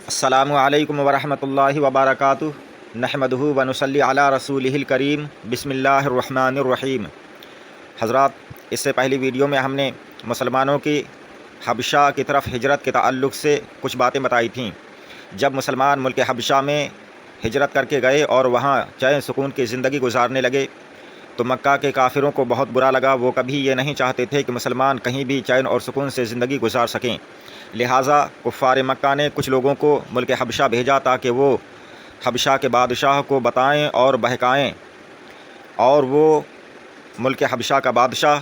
السلام علیکم ورحمۃ اللہ وبرکاتہ نحمدہ ونصلی علی رسولہ الکریم بسم اللہ الرحمن الرحیم۔ حضرات، اس سے پہلی ویڈیو میں ہم نے مسلمانوں کی حبشہ کی طرف ہجرت کے تعلق سے کچھ باتیں بتائی تھیں۔ جب مسلمان ملک حبشہ میں ہجرت کر کے گئے اور وہاں چین سکون کی زندگی گزارنے لگے تو مکہ کے کافروں کو بہت برا لگا۔ وہ کبھی یہ نہیں چاہتے تھے کہ مسلمان کہیں بھی چین اور سکون سے زندگی گزار سکیں، لہٰذا کفار مکہ نے کچھ لوگوں کو ملک حبشہ بھیجا تاکہ وہ حبشہ کے بادشاہ کو بتائیں اور بہکائیں، اور وہ ملک حبشہ کا بادشاہ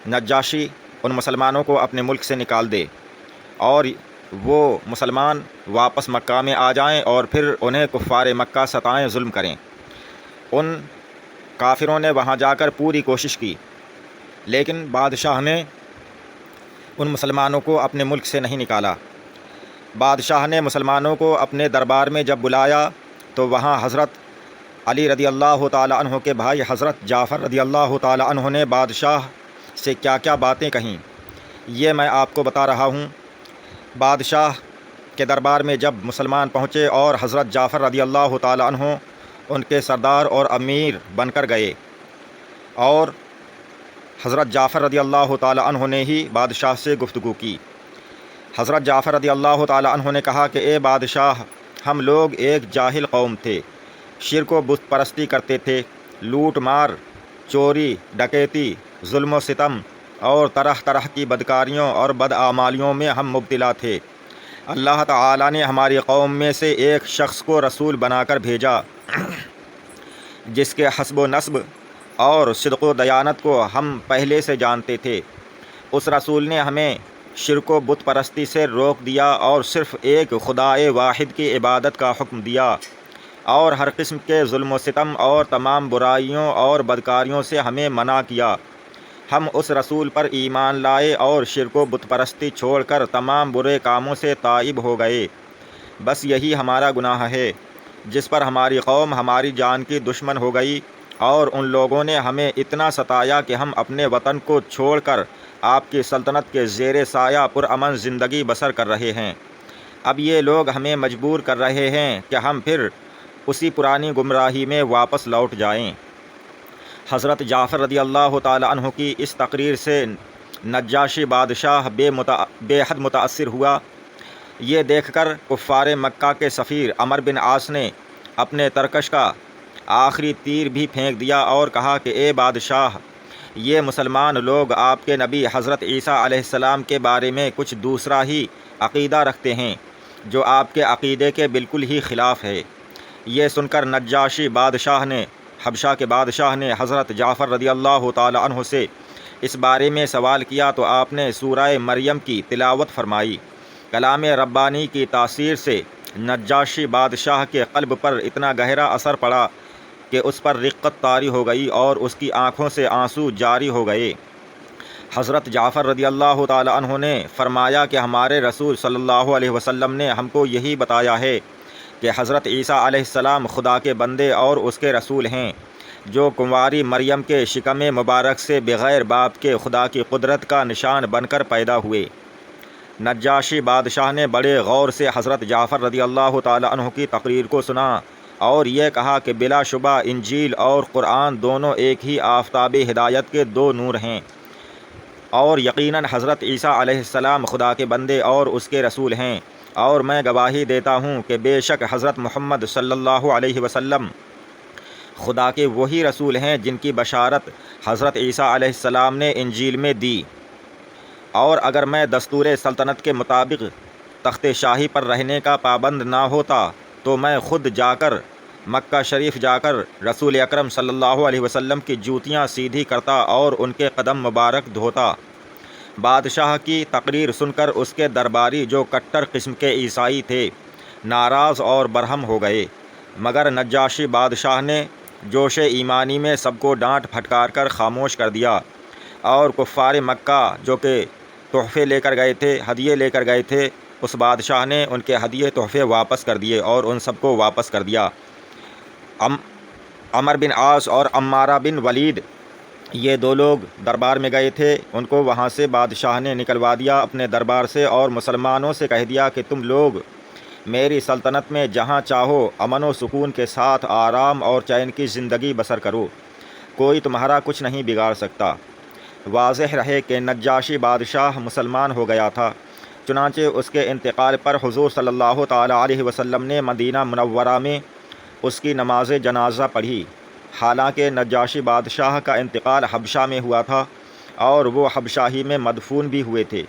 نجاشی ان مسلمانوں کو اپنے ملک سے نکال دے اور وہ مسلمان واپس مکہ میں آ جائیں اور پھر انہیں کفار مکہ ستائیں، ظلم کریں۔ ان کافروں نے وہاں جا کر پوری کوشش کی، لیکن بادشاہ نے ان مسلمانوں کو اپنے ملک سے نہیں نکالا۔ بادشاہ نے مسلمانوں کو اپنے دربار میں جب بلایا تو وہاں حضرت علی رضی اللہ تعالیٰ عنہ کے بھائی حضرت جعفر رضی اللہ تعالیٰ عنہ نے بادشاہ سے کیا کیا باتیں کہیں، یہ میں آپ کو بتا رہا ہوں۔ بادشاہ کے دربار میں جب مسلمان پہنچے اور حضرت جعفر رضی اللہ تعالیٰ عنہ ان کے سردار اور امیر بن کر گئے، اور حضرت جعفر رضی اللہ تعالیٰ عنہ نے ہی بادشاہ سے گفتگو کی۔ حضرت جعفر رضی اللہ تعالیٰ عنہ نے کہا کہ اے بادشاہ، ہم لوگ ایک جاہل قوم تھے، شرک و بت پرستی کرتے تھے، لوٹ مار، چوری، ڈکیتی، ظلم و ستم اور طرح طرح کی بدکاریوں اور بدعمالیوں میں ہم مبتلا تھے۔ اللہ تعالیٰ نے ہماری قوم میں سے ایک شخص کو رسول بنا کر بھیجا جس کے حسب و نسب اور صدق و دیانت کو ہم پہلے سے جانتے تھے۔ اس رسول نے ہمیں شرک و بت پرستی سے روک دیا اور صرف ایک خدائے واحد کی عبادت کا حکم دیا، اور ہر قسم کے ظلم و ستم اور تمام برائیوں اور بدکاریوں سے ہمیں منع کیا۔ ہم اس رسول پر ایمان لائے اور شرک و بت پرستی چھوڑ کر تمام برے کاموں سے تائب ہو گئے۔ بس یہی ہمارا گناہ ہے جس پر ہماری قوم ہماری جان کی دشمن ہو گئی، اور ان لوگوں نے ہمیں اتنا ستایا کہ ہم اپنے وطن کو چھوڑ کر آپ کی سلطنت کے زیر سایہ پرامن زندگی بسر کر رہے ہیں۔ اب یہ لوگ ہمیں مجبور کر رہے ہیں کہ ہم پھر اسی پرانی گمراہی میں واپس لوٹ جائیں۔ حضرت جعفر رضی اللہ تعالیٰ عنہ کی اس تقریر سے نجاشی بادشاہ بے حد متاثر ہوا۔ یہ دیکھ کر کفار مکہ کے سفیر عمرو بن عاص نے اپنے ترکش کا آخری تیر بھی پھینک دیا اور کہا کہ اے بادشاہ، یہ مسلمان لوگ آپ کے نبی حضرت عیسیٰ علیہ السلام کے بارے میں کچھ دوسرا ہی عقیدہ رکھتے ہیں جو آپ کے عقیدے کے بالکل ہی خلاف ہے۔ یہ سن کر نجاشی بادشاہ نے حبشہ کے بادشاہ نے حضرت جعفر رضی اللہ تعالی عنہ سے اس بارے میں سوال کیا تو آپ نے سورہ مریم کی تلاوت فرمائی۔ کلام ربانی کی تاثیر سے نجاشی بادشاہ کے قلب پر اتنا گہرا اثر پڑا کہ اس پر رقت طاری ہو گئی اور اس کی آنکھوں سے آنسو جاری ہو گئے۔ حضرت جعفر رضی اللہ تعالی عنہ نے فرمایا کہ ہمارے رسول صلی اللہ علیہ وسلم نے ہم کو یہی بتایا ہے کہ حضرت عیسیٰ علیہ السلام خدا کے بندے اور اس کے رسول ہیں، جو کنواری مریم کے شکم مبارک سے بغیر باپ کے خدا کی قدرت کا نشان بن کر پیدا ہوئے۔ نجاشی بادشاہ نے بڑے غور سے حضرت جعفر رضی اللہ تعالی عنہ کی تقریر کو سنا اور یہ کہا کہ بلا شبہ انجیل اور قرآن دونوں ایک ہی آفتاب ہدایت کے دو نور ہیں، اور یقیناً حضرت عیسیٰ علیہ السلام خدا کے بندے اور اس کے رسول ہیں، اور میں گواہی دیتا ہوں کہ بے شک حضرت محمد صلی اللہ علیہ وسلم خدا کے وہی رسول ہیں جن کی بشارت حضرت عیسیٰ علیہ السلام نے انجیل میں دی۔ اور اگر میں دستور سلطنت کے مطابق تخت شاہی پر رہنے کا پابند نہ ہوتا تو میں خود جا کر مکہ شریف جا کر رسول اکرم صلی اللہ علیہ وسلم کی جوتیاں سیدھی کرتا اور ان کے قدم مبارک دھوتا۔ بادشاہ کی تقریر سن کر اس کے درباری جو کٹر قسم کے عیسائی تھے ناراض اور برہم ہو گئے، مگر نجاشی بادشاہ نے جوش ایمانی میں سب کو ڈانٹ پھٹکار کر خاموش کر دیا، اور کفار مکہ جو کہ تحفے لے کر گئے تھے، ہدیے لے کر گئے تھے، اس بادشاہ نے ان کے ہدیے تحفے واپس کر دیے اور ان سب کو واپس کر دیا۔ عمرو بن عاص اور عمارہ بن ولید یہ دو لوگ دربار میں گئے تھے، ان کو وہاں سے بادشاہ نے نکلوا دیا اپنے دربار سے، اور مسلمانوں سے کہہ دیا کہ تم لوگ میری سلطنت میں جہاں چاہو امن و سکون کے ساتھ آرام اور چین کی زندگی بسر کرو، کوئی تمہارا کچھ نہیں بگاڑ سکتا۔ واضح رہے کہ نجاشی بادشاہ مسلمان ہو گیا تھا، چنانچہ اس کے انتقال پر حضور صلی اللہ تعالیٰ علیہ وسلم نے مدینہ منورہ میں اس کی نماز جنازہ پڑھی۔ حالانکہ نجاشی بادشاہ کا انتقال حبشہ میں ہوا تھا اور وہ حبشہ ہی میں مدفون بھی ہوئے تھے،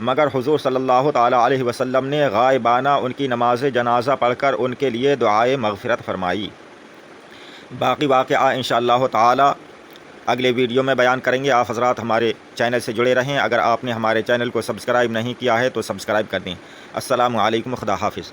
مگر حضور صلی اللہ تعالیٰ علیہ وسلم نے غائبانہ ان کی نماز جنازہ پڑھ کر ان کے لیے دعائے مغفرت فرمائی۔ باقی واقعہ انشاءاللہ تعالیٰ اگلے ویڈیو میں بیان کریں گے۔ آپ حضرات ہمارے چینل سے جڑے رہیں۔ اگر آپ نے ہمارے چینل کو سبسکرائب نہیں کیا ہے تو سبسکرائب کر دیں۔ السلام علیکم، خدا حافظ۔